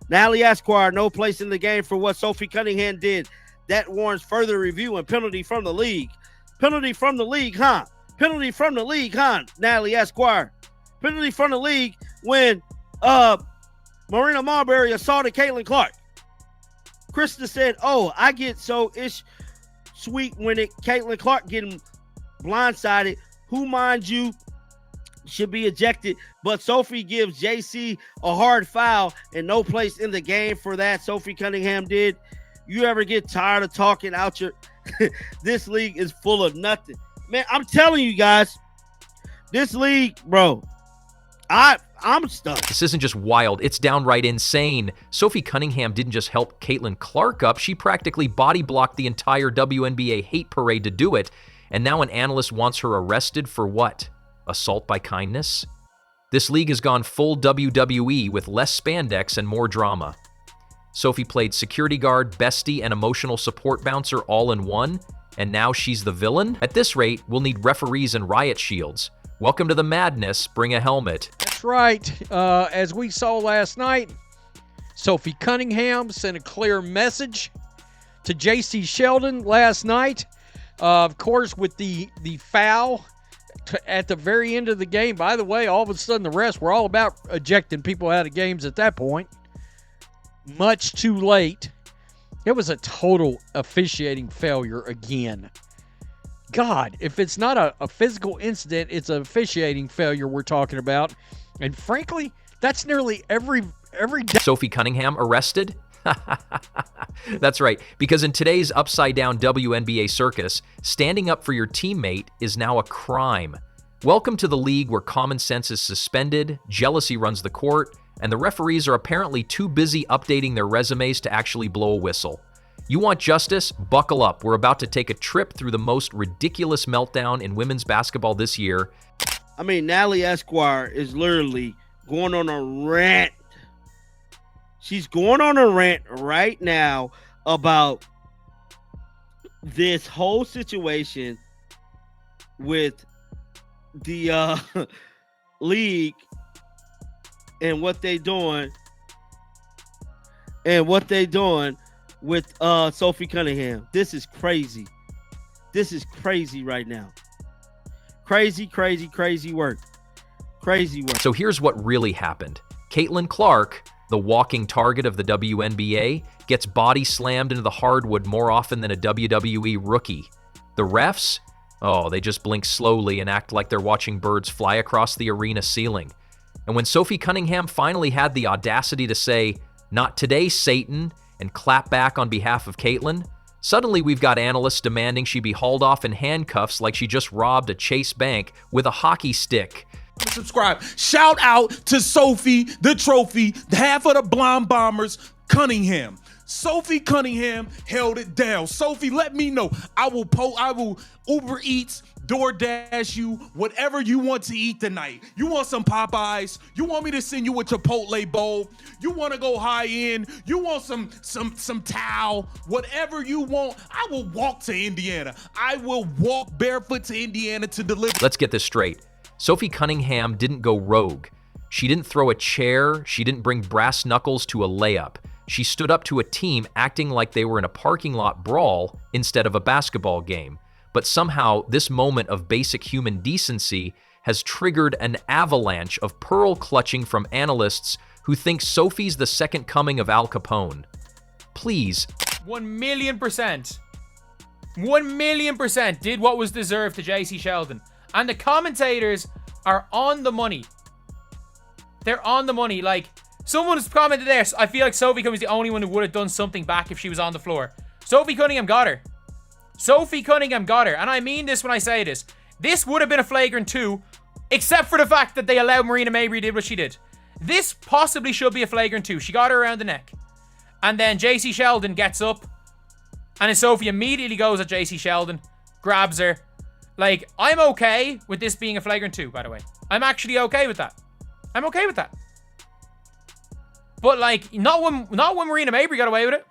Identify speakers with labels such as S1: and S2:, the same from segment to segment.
S1: Natalie Esquire, no place in the game for what Sophie Cunningham did. That warrants further review and penalty from the league. Penalty from the league, huh? Penalty from the league, huh? Natalie Esquire. Penalty from the league when Marina Marbury assaulted Caitlyn Clark. Krista said, "Oh, I get so ish sweet when Caitlyn Clark getting blindsided. Who, mind you, should be ejected, but Sophie gives JC a hard foul and no place in the game for that." Sophie Cunningham did. You ever get tired of talking out your this league is full of nothing. Man, I'm telling you guys, this league, bro, I'm stuck.
S2: This isn't just wild, it's downright insane. Sophie Cunningham didn't just help Caitlyn Clark up, she practically body blocked the entire WNBA hate parade to do it, and now an analyst wants her arrested for what? Assault by kindness? This league has gone full WWE with less spandex and more drama. Sophie played security guard, bestie, and emotional support bouncer all in one, and now she's the villain? At this rate, we'll need referees and riot shields. Welcome to the madness, bring a helmet.
S3: That's right. As we saw last night, Sophie Cunningham sent a clear message to JC Sheldon last night. Of course, with the foul at the very end of the game. By the way, all of a sudden the refs were all about ejecting people out of games at that point. Much too late. It was a total officiating failure again. God, if it's not a physical incident, it's an officiating failure we're talking about. And frankly, that's nearly every day.
S2: Sophie Cunningham arrested? That's right, because in today's upside-down WNBA circus, standing up for your teammate is now a crime. Welcome to the league where common sense is suspended, jealousy runs the court, and the referees are apparently too busy updating their resumes to actually blow a whistle. You want justice? Buckle up. We're about to take a trip through the most ridiculous meltdown in women's basketball this year.
S1: I mean, Natalie Esquire is literally going on a rant. She's going on a rant right now about this whole situation with the league and what they doing with Sophie Cunningham. This is crazy. This is crazy right now. Crazy work. Crazy work.
S2: So here's what really happened. Caitlyn Clark, the walking target of the WNBA, gets body slammed into the hardwood more often than a WWE rookie. The refs? Oh, they just blink slowly and act like they're watching birds fly across the arena ceiling. And when Sophie Cunningham finally had the audacity to say, "Not today, Satan," and clap back on behalf of Caitlyn, suddenly we've got analysts demanding she be hauled off in handcuffs like she just robbed a Chase Bank with a hockey stick.
S4: Subscribe. Shout out to Sophie, the trophy, half of the Blonde Bombers, Cunningham. Sophie Cunningham held it down. Sophie, let me know. I will Uber Eats, DoorDash you, whatever you want to eat tonight. You want some Popeyes? You want me to send you a Chipotle bowl? You want to go high end? You want some towel? Whatever you want, I will walk to Indiana. I will walk barefoot to Indiana to deliver.
S2: Let's get this straight. Sophie Cunningham didn't go rogue. She didn't throw a chair. She didn't bring brass knuckles to a layup. She stood up to a team acting like they were in a parking lot brawl instead of a basketball game. But somehow, this moment of basic human decency has triggered an avalanche of pearl clutching from analysts who think Sophie's the second coming of Al Capone. Please.
S5: 1,000,000%. 1,000,000% did what was deserved to JC Sheldon. And the commentators are on the money. They're on the money. Like, someone's commented there, I feel like Sophie Cunningham is the only one who would have done something back if she was on the floor. Sophie Cunningham got her. Sophie Cunningham got her. And I mean this when I say this. This would have been a flagrant 2, except for the fact that they allowed Marina Mabrey did what she did. This possibly should be a flagrant 2. She got her around the neck. And then JC Sheldon gets up. And then Sophie immediately goes at JC Sheldon, grabs her. Like, I'm okay with this being a flagrant 2, by the way. I'm actually okay with that. I'm okay with that. But, like, not when Marina Mabrey got away with it.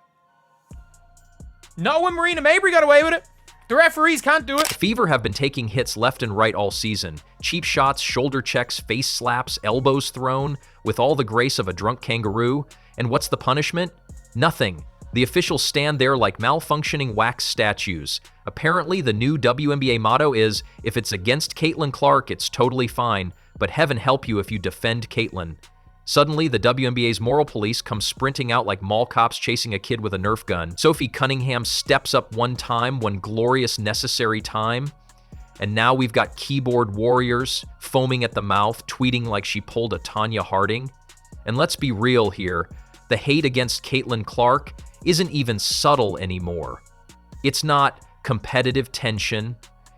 S5: Not when Marina Mabrey got away with it. The referees can't do it.
S2: Fever have been taking hits left and right all season. Cheap shots, shoulder checks, face slaps, elbows thrown, with all the grace of a drunk kangaroo. And what's the punishment? Nothing. The officials stand there like malfunctioning wax statues. Apparently, the new WNBA motto is, if it's against Caitlyn Clark, it's totally fine, but heaven help you if you defend Caitlyn. Suddenly, the WNBA's moral police come sprinting out like mall cops chasing a kid with a Nerf gun. Sophie Cunningham steps up one glorious necessary time. And now we've got keyboard warriors foaming at the mouth, tweeting like she pulled a Tanya Harding. And let's be real here, the hate against Caitlyn Clark isn't even subtle anymore. It's not competitive tension,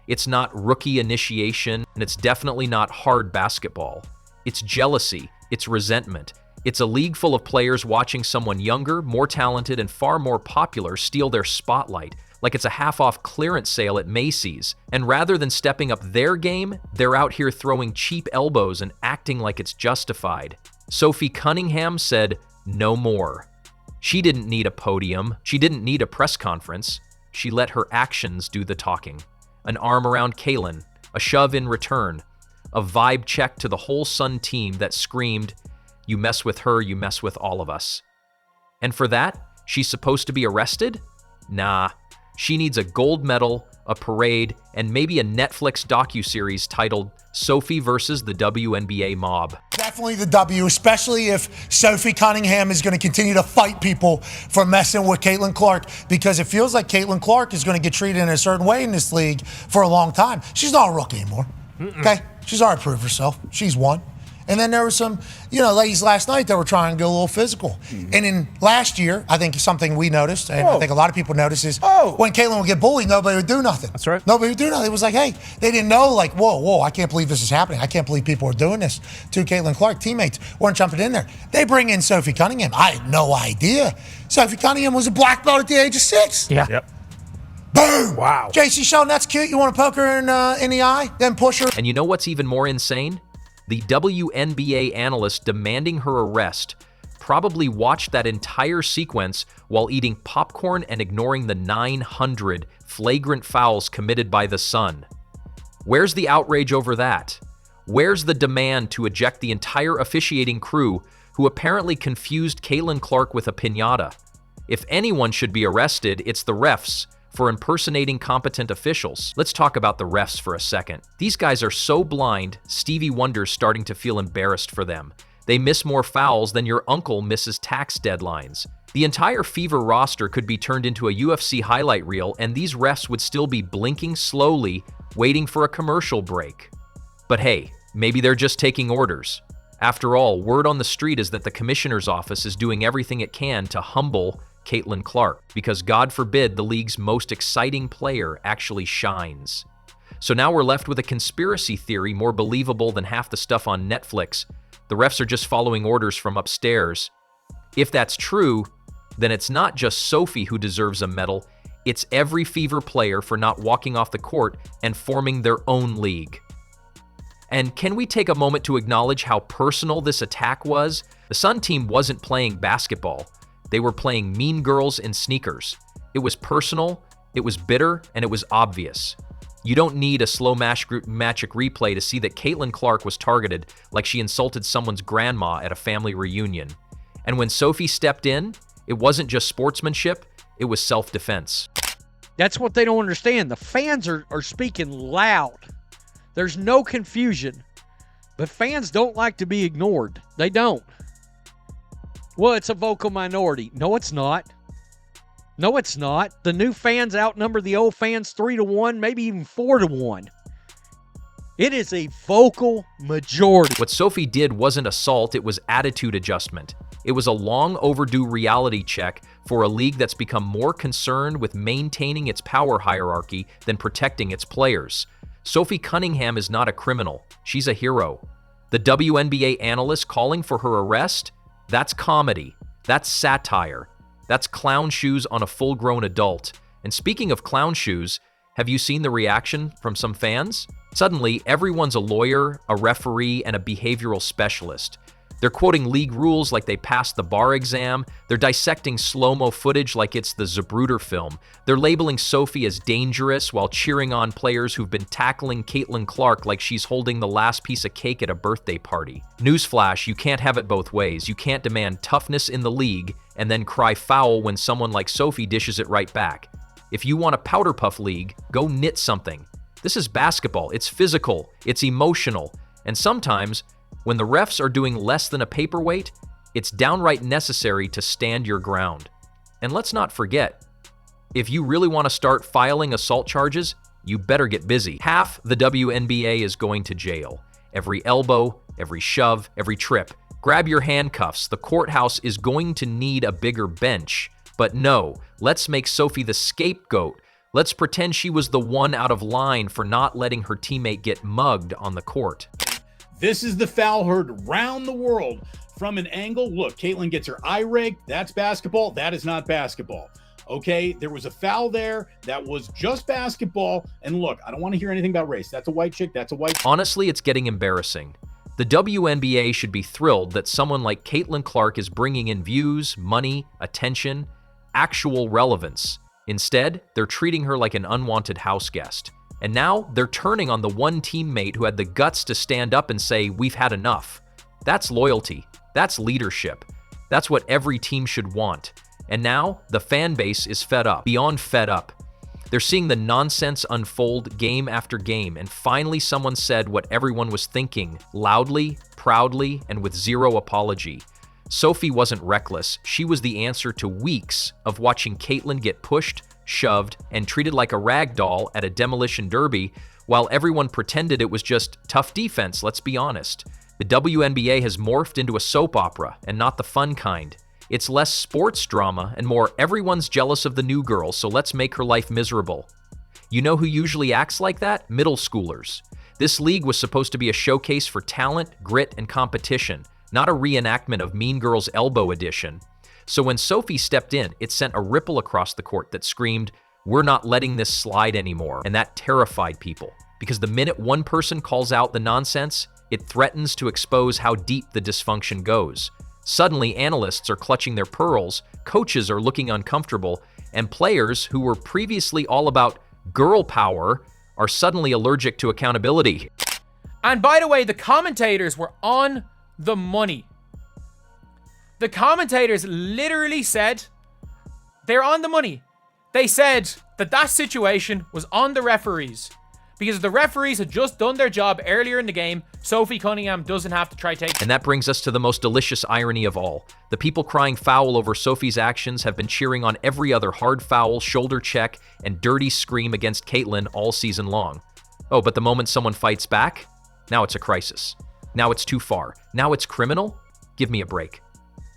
S2: it's not rookie initiation, and it's definitely not hard basketball. It's jealousy, it's resentment. It's a league full of players watching someone younger, more talented, and far more popular steal their spotlight, like it's a half-off clearance sale at Macy's. And rather than stepping up their game, they're out here throwing cheap elbows and acting like it's justified. Sophie Cunningham said, no more. She didn't need a podium. She didn't need a press conference. She let her actions do the talking. An arm around Caitlyn, a shove in return, a vibe check to the whole Sun team that screamed, you mess with her, you mess with all of us. And for that, she's supposed to be arrested? Nah. She needs a gold medal, a parade, and maybe a Netflix docuseries titled Sophie versus the WNBA Mob.
S6: Definitely the W, especially if Sophie Cunningham is going to continue to fight people for messing with Caitlyn Clark, because it feels like Caitlyn Clark is going to get treated in a certain way in this league for a long time. She's not a rookie anymore, okay? She's already proved herself. She's won. And then there were some, ladies last night that were trying to go a little physical. And in last year, I think something we noticed, and I think a lot of people noticed, is when Caitlyn would get bullied, nobody would do nothing.
S7: That's right.
S6: Nobody would do nothing. It was like, hey, they didn't know, like, whoa, I can't believe this is happening. I can't believe people are doing this to Caitlyn Clark. Teammates weren't jumping in there. They bring in Sophie Cunningham. I had no idea. Sophie Cunningham was a black belt at the age of 6.
S7: Yeah. Yep.
S6: Boom!
S7: Wow.
S6: JC Sheldon, that's cute. You want to poke her in the eye, then push her?
S2: And you know what's even more insane? The WNBA analyst demanding her arrest probably watched that entire sequence while eating popcorn and ignoring the 900 flagrant fouls committed by the Sun. Where's the outrage over that? Where's the demand to eject the entire officiating crew who apparently confused Caitlyn Clark with a piñata? If anyone should be arrested, it's the refs for impersonating competent officials. Let's talk about the refs for a second. These guys are so blind, Stevie Wonder's starting to feel embarrassed for them. They miss more fouls than your uncle misses tax deadlines. The entire Fever roster could be turned into a UFC highlight reel, and these refs would still be blinking slowly, waiting for a commercial break. But hey, maybe they're just taking orders. After all, word on the street is that the commissioner's office is doing everything it can to humble Caitlyn Clark, because God forbid the league's most exciting player actually shines. So now we're left with a conspiracy theory more believable than half the stuff on Netflix. The refs are just following orders from upstairs. If that's true, then it's not just Sophie who deserves a medal, it's every Fever player for not walking off the court and forming their own league. And can we take a moment to acknowledge how personal this attack was? The Sun team wasn't playing basketball. They were playing Mean Girls in sneakers. It was personal, it was bitter, and it was obvious. You don't need a slow magic replay to see that Caitlyn Clark was targeted like she insulted someone's grandma at a family reunion. And when Sophie stepped in, it wasn't just sportsmanship, it was self-defense.
S3: That's what they don't understand. The fans are speaking loud. There's no confusion. But fans don't like to be ignored. They don't. Well, it's a vocal minority. No, it's not. No, it's not. The new fans outnumber the old fans 3-1, maybe even 4-1. It is a vocal majority.
S2: What Sophie did wasn't assault, it was attitude adjustment. It was a long overdue reality check for a league that's become more concerned with maintaining its power hierarchy than protecting its players. Sophie Cunningham is not a criminal. She's a hero. The WNBA analyst calling for her arrest? That's comedy. That's satire. That's clown shoes on a full-grown adult. And speaking of clown shoes, have you seen the reaction from some fans? Suddenly, everyone's a lawyer, a referee, and a behavioral specialist. They're quoting league rules like they passed the bar exam. They're dissecting slow-mo footage like it's the Zapruder film. They're labeling Sophie as dangerous while cheering on players who've been tackling Caitlyn Clark like she's holding the last piece of cake at a birthday party. Newsflash, you can't have it both ways. You can't demand toughness in the league and then cry foul when someone like Sophie dishes it right back. If you want a powder puff league, go knit something. This is basketball. It's physical. It's emotional. And sometimes, when the refs are doing less than a paperweight, it's downright necessary to stand your ground. And let's not forget, if you really want to start filing assault charges, you better get busy. Half the WNBA is going to jail. Every elbow, every shove, every trip. Grab your handcuffs. The courthouse is going to need a bigger bench. But no, let's make Sophie the scapegoat. Let's pretend she was the one out of line for not letting her teammate get mugged on the court.
S7: This is the foul heard around the world from an angle. Look, Caitlyn gets her eye rigged. That's basketball. That is not basketball. Okay, there was a foul there that was just basketball. And look, I don't want to hear anything about race. That's a white chick. That's a white.
S2: Honestly, it's getting embarrassing. The WNBA should be thrilled that someone like Caitlyn Clark is bringing in views, money, attention, actual relevance. Instead, they're treating her like an unwanted house guest. And now they're turning on the one teammate who had the guts to stand up and say, "We've had enough." That's loyalty. That's leadership. That's what every team should want. And now the fan base is fed up, beyond fed up. They're seeing the nonsense unfold game after game, and finally someone said what everyone was thinking, loudly, proudly, and with zero apology. Sophie wasn't reckless. She was the answer to weeks of watching Caitlyn get pushed, shoved, and treated like a rag doll at a demolition derby, while everyone pretended it was just tough defense, let's be honest. The WNBA has morphed into a soap opera, and not the fun kind. It's less sports drama and more everyone's jealous of the new girl, so let's make her life miserable. You know who usually acts like that? Middle schoolers. This league was supposed to be a showcase for talent, grit, and competition, not a reenactment of Mean Girls Elbow edition. So when Sophie stepped in, it sent a ripple across the court that screamed, "We're not letting this slide anymore." And that terrified people, because the minute one person calls out the nonsense, it threatens to expose how deep the dysfunction goes. Suddenly, analysts are clutching their pearls, coaches are looking uncomfortable, and players who were previously all about girl power are suddenly allergic to accountability.
S5: And by the way, the commentators were on the money. The commentators literally said they're on the money. They said that situation was on the referees. Because the referees had just done their job earlier in the game, Sophie Cunningham doesn't have to try take.
S2: And that brings us to the most delicious irony of all. The people crying foul over Sophie's actions have been cheering on every other hard foul, shoulder check, and dirty scream against Caitlyn all season long. Oh, but the moment someone fights back, now it's a crisis. Now it's too far. Now it's criminal? Give me a break.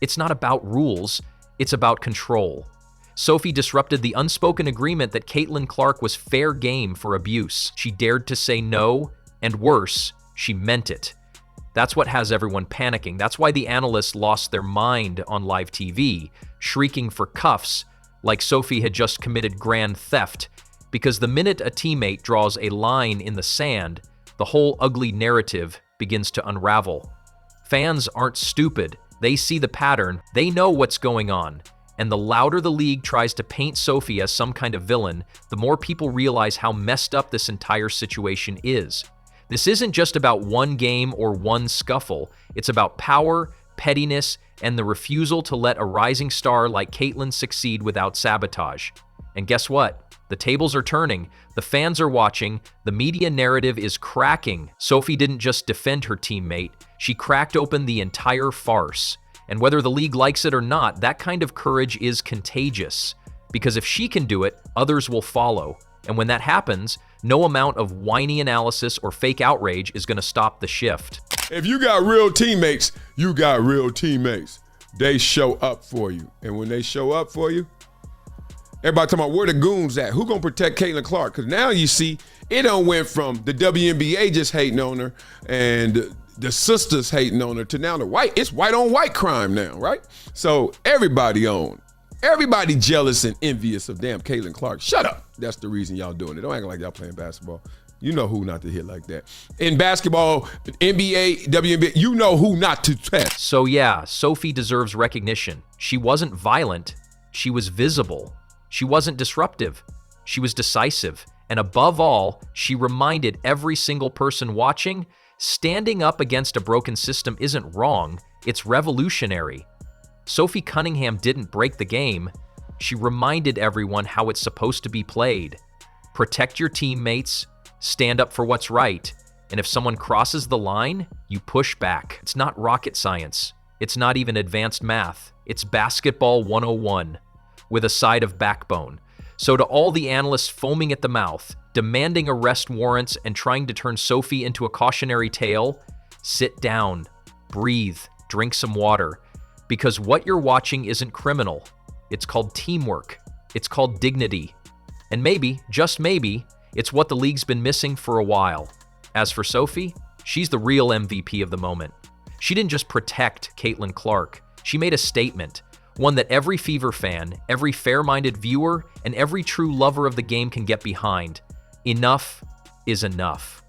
S2: It's not about rules, it's about control. Sophie disrupted the unspoken agreement that Caitlyn Clark was fair game for abuse. She dared to say no, and worse, she meant it. That's what has everyone panicking. That's why the analysts lost their mind on live TV, shrieking for cuffs like Sophie had just committed grand theft. Because the minute a teammate draws a line in the sand, the whole ugly narrative begins to unravel. Fans aren't stupid. They see the pattern. They know what's going on. And the louder the league tries to paint Sophie as some kind of villain, the more people realize how messed up this entire situation is. This isn't just about one game or one scuffle. It's about power, pettiness, and the refusal to let a rising star like Caitlyn succeed without sabotage. And guess what? The tables are turning. The fans are watching. The media narrative is cracking. Sophie didn't just defend her teammate. She cracked open the entire farce. And whether the league likes it or not, that kind of courage is contagious. Because if she can do it, others will follow. And when that happens, no amount of whiny analysis or fake outrage is going to stop the shift.
S8: If you got real teammates, you got real teammates. They show up for you. And when they show up for you, everybody talking about where the goons at? Who gonna protect Caitlyn Clark? Because now you see, it done went from the WNBA just hating on her and the sisters hating on her to now it's white on white crime now, right? So everybody jealous and envious of damn Caitlyn Clark. Shut up. That's the reason y'all doing it. Don't act like y'all playing basketball. You know who not to hit like that. In basketball, NBA, WNBA, you know who not to test.
S2: So yeah, Sophie deserves recognition. She wasn't violent. She was visible. She wasn't disruptive. She was decisive. And above all, she reminded every single person watching, standing up against a broken system isn't wrong, it's revolutionary. Sophie Cunningham didn't break the game. She reminded everyone how it's supposed to be played. Protect your teammates, stand up for what's right, and if someone crosses the line, you push back. It's not rocket science. It's not even advanced math. It's basketball 101 with a side of backbone. So to all the analysts foaming at the mouth, demanding arrest warrants and trying to turn Sophie into a cautionary tale, sit down, breathe, drink some water, because what you're watching isn't criminal. It's called teamwork. It's called dignity. And maybe, just maybe, it's what the league's been missing for a while. As for Sophie, she's the real MVP of the moment. She didn't just protect Caitlyn Clark. She made a statement, one that every Fever fan, every fair-minded viewer, and every true lover of the game can get behind. Enough is enough.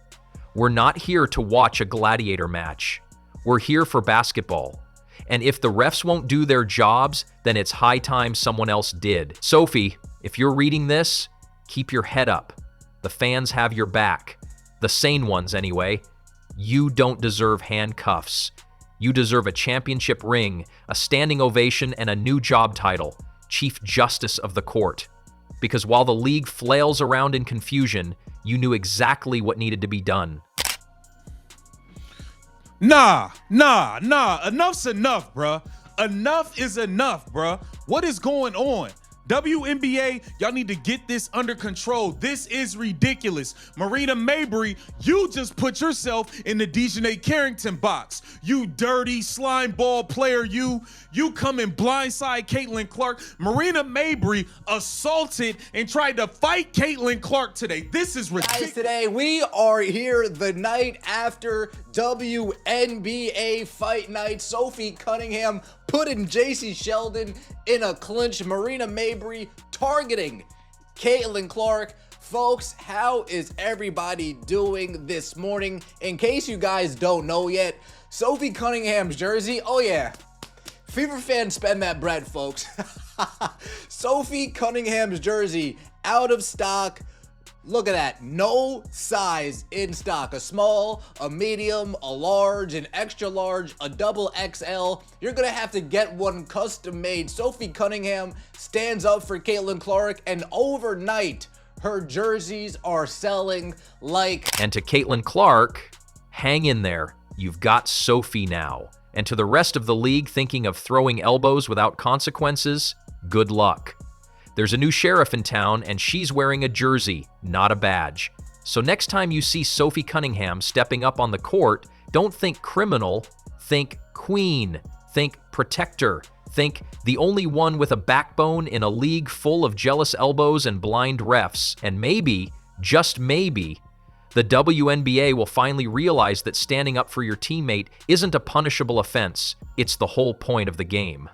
S2: We're not here to watch a gladiator match. We're here for basketball. And if the refs won't do their jobs, then it's high time someone else did. Sophie, if you're reading this, keep your head up. The fans have your back. The sane ones, anyway. You don't deserve handcuffs. You deserve a championship ring, a standing ovation, and a new job title, Chief Justice of the Court. Because while the league flails around in confusion, you knew exactly what needed to be done.
S4: Nah. Enough's enough, bruh. Enough is enough, bruh. What is going on? WNBA, y'all need to get this under control. This is ridiculous. Marina Mabrey, you just put yourself in the Dejanay Carrington box. You dirty slime ball player, you come and blindside Caitlyn Clark. Marina Mabrey assaulted and tried to fight Caitlyn Clark today. This is ridiculous.
S9: Guys, today we are here the night after WNBA Fight Night. Sophie Cunningham putting JC Sheldon in a clinch. Marina Mabrey targeting Caitlyn Clark. Folks, how is everybody doing this morning? In case you guys don't know yet, Sophie Cunningham's jersey, oh yeah, Fever fans spend that bread, folks. Sophie Cunningham's jersey out of stock. Look at that, no size in stock. A small, a medium, a large, an extra large, a double XL. You're gonna have to get one custom made. Sophie Cunningham stands up for Caitlyn Clark, and overnight, her jerseys are selling like...
S2: And to Caitlyn Clark, hang in there. You've got Sophie now. And to the rest of the league thinking of throwing elbows without consequences, good luck. There's a new sheriff in town, and she's wearing a jersey, not a badge. So next time you see Sophie Cunningham stepping up on the court, don't think criminal, think queen, think protector, think the only one with a backbone in a league full of jealous elbows and blind refs. And maybe, just maybe, the WNBA will finally realize that standing up for your teammate isn't a punishable offense. It's the whole point of the game.